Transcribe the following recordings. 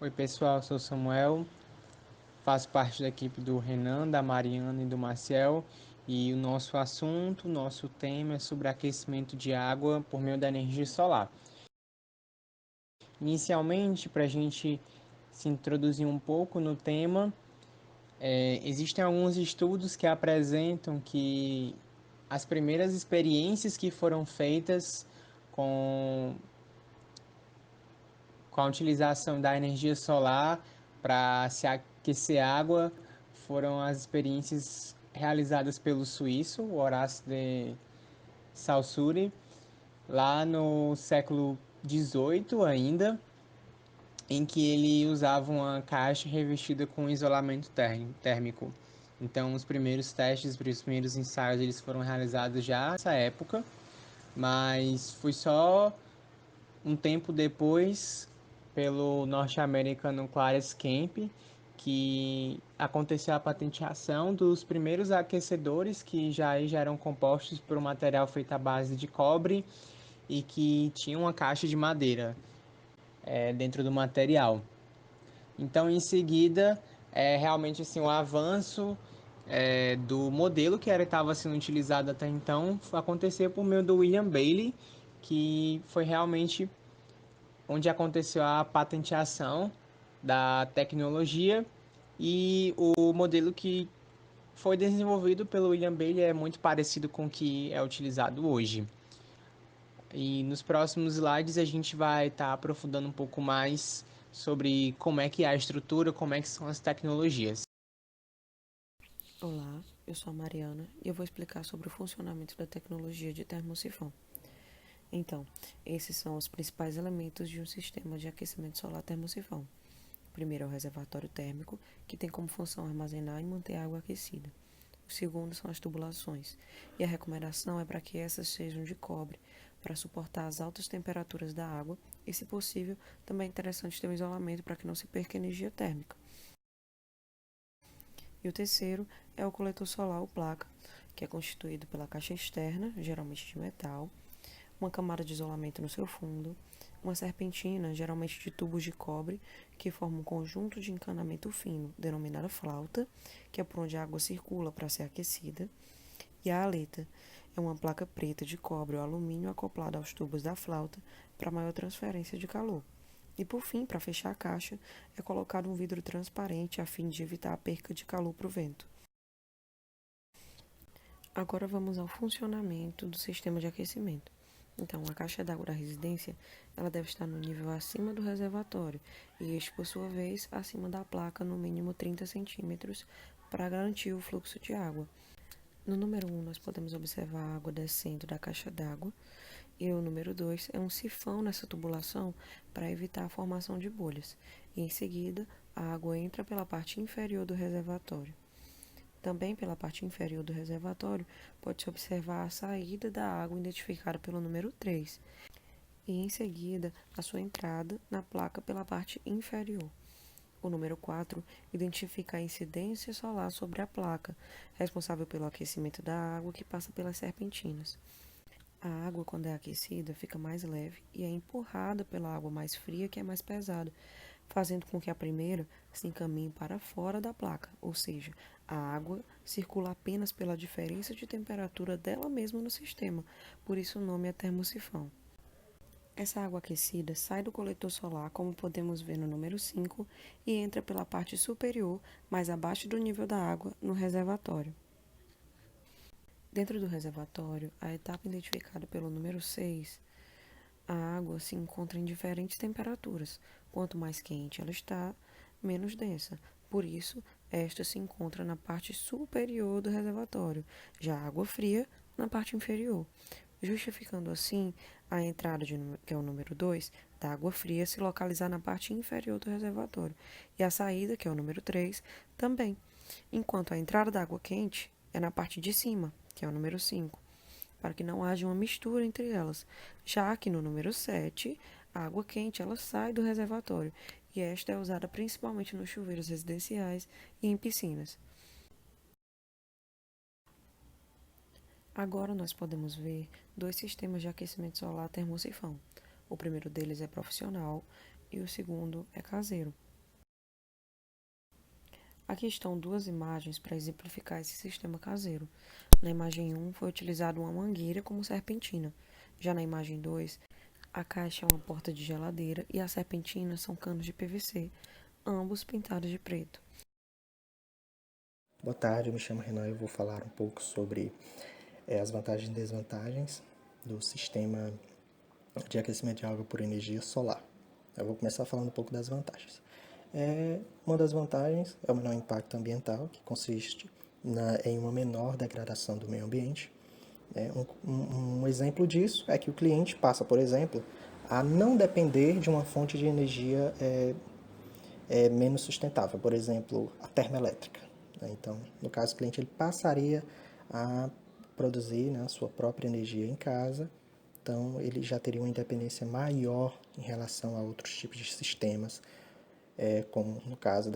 Oi pessoal, sou Samuel, faço parte da equipe do Renan, da Mariana e do Maciel e o nosso assunto, nosso tema é sobre aquecimento de água por meio da energia solar. Inicialmente, para a gente se introduzir um pouco no tema, existem alguns estudos que apresentam que as primeiras experiências que foram feitas com, com a utilização da energia solar para se aquecer água foram as experiências realizadas pelo suíço, o Horace de Saussure, lá no século XVIII ainda, em que ele usava uma caixa revestida com isolamento térmico. Então, os primeiros testes, os primeiros ensaios, eles foram realizados já nessa época, mas foi só um tempo depois, pelo norte-americano Clarence Kemp, que aconteceu a patenteação dos primeiros aquecedores que já eram compostos por um material feito à base de cobre e que tinha uma caixa de madeira dentro do material. Então, em seguida, realmente assim, o avanço do modelo que estava sendo utilizado até então aconteceu por meio do William Bailey, que foi realmente onde aconteceu a patenteação da tecnologia e o modelo que foi desenvolvido pelo William Bailey é muito parecido com o que é utilizado hoje. E nos próximos slides a gente vai estar aprofundando um pouco mais sobre como é que é a estrutura, como é que são as tecnologias. Olá, eu sou a Mariana e eu vou explicar sobre o funcionamento da tecnologia de termosifão. Então, esses são os principais elementos de um sistema de aquecimento solar termosifão. O primeiro é o reservatório térmico, que tem como função armazenar e manter a água aquecida. O segundo são as tubulações, e a recomendação é para que essas sejam de cobre, para suportar as altas temperaturas da água, e, se possível, também é interessante ter um isolamento para que não se perca energia térmica. E o terceiro é o coletor solar ou placa, que é constituído pela caixa externa, geralmente de metal, uma camada de isolamento no seu fundo, uma serpentina, geralmente de tubos de cobre, que forma um conjunto de encanamento fino, denominada flauta, que é por onde a água circula para ser aquecida, e a aleta, é uma placa preta de cobre ou alumínio acoplada aos tubos da flauta para maior transferência de calor. E por fim, para fechar a caixa, é colocado um vidro transparente a fim de evitar a perca de calor para o vento. Agora vamos ao funcionamento do sistema de aquecimento. Então, a caixa d'água da residência, ela deve estar no nível acima do reservatório e este, por sua vez, acima da placa no mínimo 30 centímetros para garantir o fluxo de água. No número 1, nós podemos observar a água descendo da caixa d'água e o número 2 é um sifão nessa tubulação para evitar a formação de bolhas. E em seguida, a água entra pela parte inferior do reservatório. Também pela parte inferior do reservatório, pode-se observar a saída da água identificada pelo número 3 e, em seguida, a sua entrada na placa pela parte inferior. O número 4 identifica a incidência solar sobre a placa, responsável pelo aquecimento da água que passa pelas serpentinas. A água, quando é aquecida, fica mais leve e é empurrada pela água mais fria, que é mais pesada, fazendo com que a primeira se encaminhe para fora da placa, ou seja, a água circula apenas pela diferença de temperatura dela mesma no sistema, por isso o nome é termosifão. Essa água aquecida sai do coletor solar, como podemos ver no número 5, e entra pela parte superior, mais abaixo do nível da água, no reservatório. Dentro do reservatório, a etapa identificada pelo número 6, a água se encontra em diferentes temperaturas. Quanto mais quente ela está, menos densa. Por isso, esta se encontra na parte superior do reservatório, já a água fria na parte inferior, justificando assim a entrada, que é o número 2, da água fria se localizar na parte inferior do reservatório, e a saída, que é o número 3, também, enquanto a entrada da água quente é na parte de cima, que é o número 5, para que não haja uma mistura entre elas, já que no número 7, a água quente ela sai do reservatório, e esta é usada principalmente nos chuveiros residenciais e em piscinas. Agora nós podemos ver dois sistemas de aquecimento solar termosifão. O primeiro deles é profissional e o segundo é caseiro. Aqui estão duas imagens para exemplificar esse sistema caseiro. Na imagem 1 foi utilizada uma mangueira como serpentina. Já na imagem 2, a caixa é uma porta de geladeira e as serpentinas são canos de PVC, ambos pintados de preto. Boa tarde, eu me chamo Renan e eu vou falar um pouco sobre as vantagens e desvantagens do sistema de aquecimento de água por energia solar. Eu vou começar falando um pouco das vantagens. Uma das vantagens é o menor impacto ambiental, que consiste em uma menor degradação do meio ambiente. Um exemplo disso é que o cliente passa, por exemplo, a não depender de uma fonte de energia menos sustentável, por exemplo, a termoelétrica. Então, no caso, o cliente ele passaria a produzir, né, a sua própria energia em casa, então ele já teria uma independência maior em relação a outros tipos de sistemas, como no caso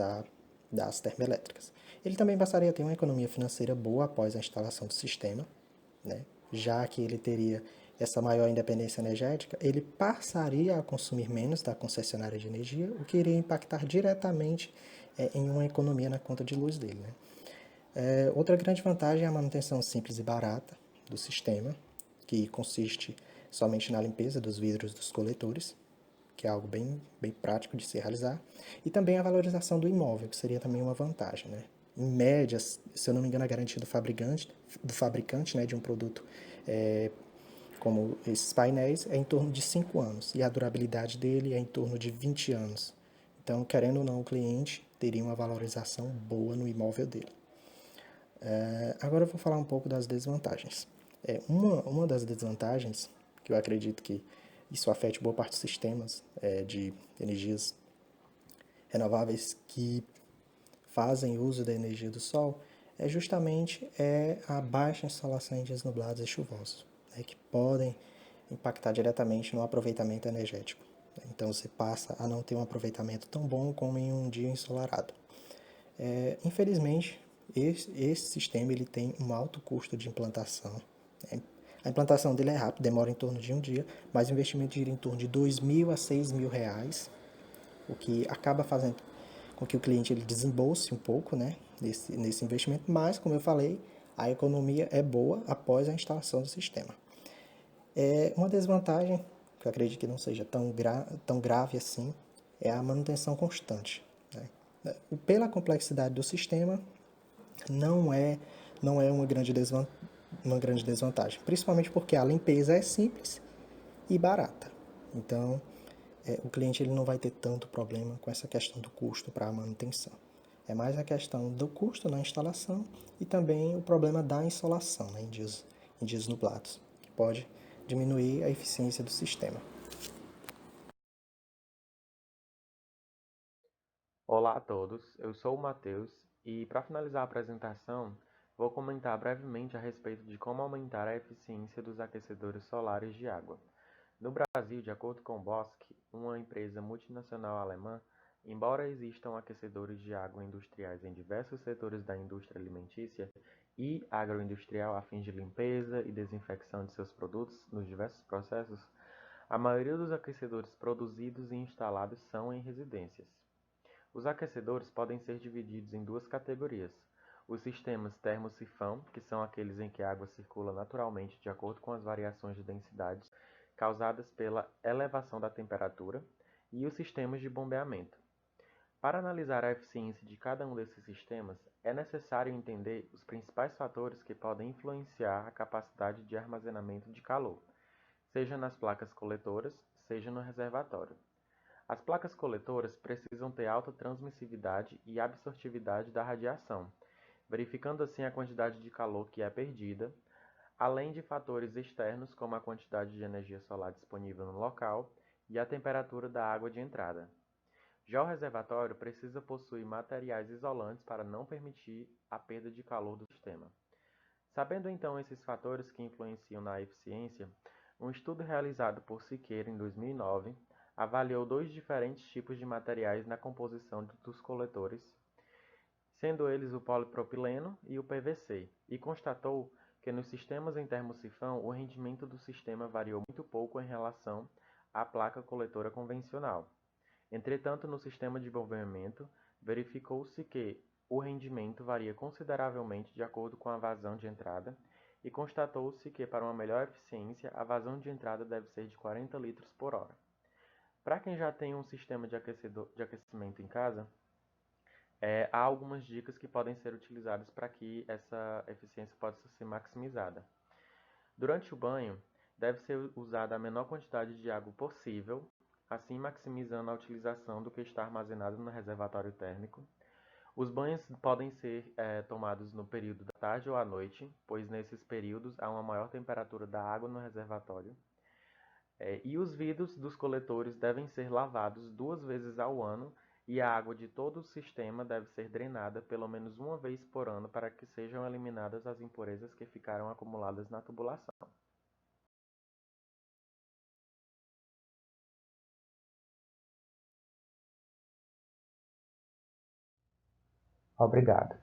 das termoelétricas. Ele também passaria a ter uma economia financeira boa após a instalação do sistema, né? Já que ele teria essa maior independência energética, ele passaria a consumir menos da concessionária de energia, o que iria impactar diretamente em uma economia na conta de luz dele, né? Outra grande vantagem é a manutenção simples e barata do sistema, que consiste somente na limpeza dos vidros dos coletores, que é algo bem prático de se realizar, e também a valorização do imóvel, que seria também uma vantagem, né? Em média, se eu não me engano, a garantia do fabricante, né, de um produto como esses painéis é em torno de 5 anos, e a durabilidade dele é em torno de 20 anos. Então, querendo ou não, o cliente teria uma valorização boa no imóvel dele. Agora eu vou falar um pouco das desvantagens. Uma das desvantagens, que eu acredito que isso afete boa parte dos sistemas de energias renováveis que fazem uso da energia do sol, é justamente a baixa insolação em dias nublados e chuvosos, né, que podem impactar diretamente no aproveitamento energético. Então você passa a não ter um aproveitamento tão bom como em um dia ensolarado. Infelizmente, esse sistema ele tem um alto custo de implantação. A implantação dele é rápida, demora em torno de um dia, mas o investimento gira em torno de R$ 2.000 a R$ 6.000, o que acaba fazendo com que o cliente ele desembolse um pouco, né, nesse investimento, mas, como eu falei, a economia é boa após a instalação do sistema. Uma desvantagem, que eu acredito que não seja tão grave assim, é a manutenção constante, né? Pela complexidade do sistema, não é, não é uma grande desvantagem, principalmente porque a limpeza é simples e barata. Então, o cliente ele não vai ter tanto problema com essa questão do custo para a manutenção. É mais a questão do custo na instalação e também o problema da insolação, né, em dias nublados, que pode diminuir a eficiência do sistema. Olá a todos, eu sou o Matheus e, para finalizar a apresentação, vou comentar brevemente a respeito de como aumentar a eficiência dos aquecedores solares de água. No Brasil, de acordo com Bosch, uma empresa multinacional alemã, embora existam aquecedores de água industriais em diversos setores da indústria alimentícia e agroindustrial a fins de limpeza e desinfecção de seus produtos nos diversos processos, a maioria dos aquecedores produzidos e instalados são em residências. Os aquecedores podem ser divididos em duas categorias: os sistemas termosifão, que são aqueles em que a água circula naturalmente de acordo com as variações de densidade causadas pela elevação da temperatura, e os sistemas de bombeamento. Para analisar a eficiência de cada um desses sistemas, é necessário entender os principais fatores que podem influenciar a capacidade de armazenamento de calor, seja nas placas coletoras, seja no reservatório. As placas coletoras precisam ter alta transmissividade e absortividade da radiação, verificando assim a quantidade de calor que é perdida, além de fatores externos como a quantidade de energia solar disponível no local e a temperatura da água de entrada. Já o reservatório precisa possuir materiais isolantes para não permitir a perda de calor do sistema. Sabendo então esses fatores que influenciam na eficiência, um estudo realizado por Siqueira em 2009 avaliou dois diferentes tipos de materiais na composição dos coletores, sendo eles o polipropileno e o PVC, e constatou que nos sistemas em termosifão o rendimento do sistema variou muito pouco em relação à placa coletora convencional. Entretanto, no sistema de bombeamento, verificou-se que o rendimento varia consideravelmente de acordo com a vazão de entrada, e constatou-se que, para uma melhor eficiência, a vazão de entrada deve ser de 40 litros por hora. Para quem já tem um sistema de aquecimento em casa, há algumas dicas que podem ser utilizadas para que essa eficiência possa ser maximizada. Durante o banho, deve ser usada a menor quantidade de água possível, assim maximizando a utilização do que está armazenado no reservatório térmico. Os banhos podem ser tomados no período da tarde ou à noite, pois nesses períodos há uma maior temperatura da água no reservatório. E os vidros dos coletores devem ser lavados 2 vezes ao ano, e a água de todo o sistema deve ser drenada pelo menos uma vez por ano para que sejam eliminadas as impurezas que ficaram acumuladas na tubulação. Obrigado.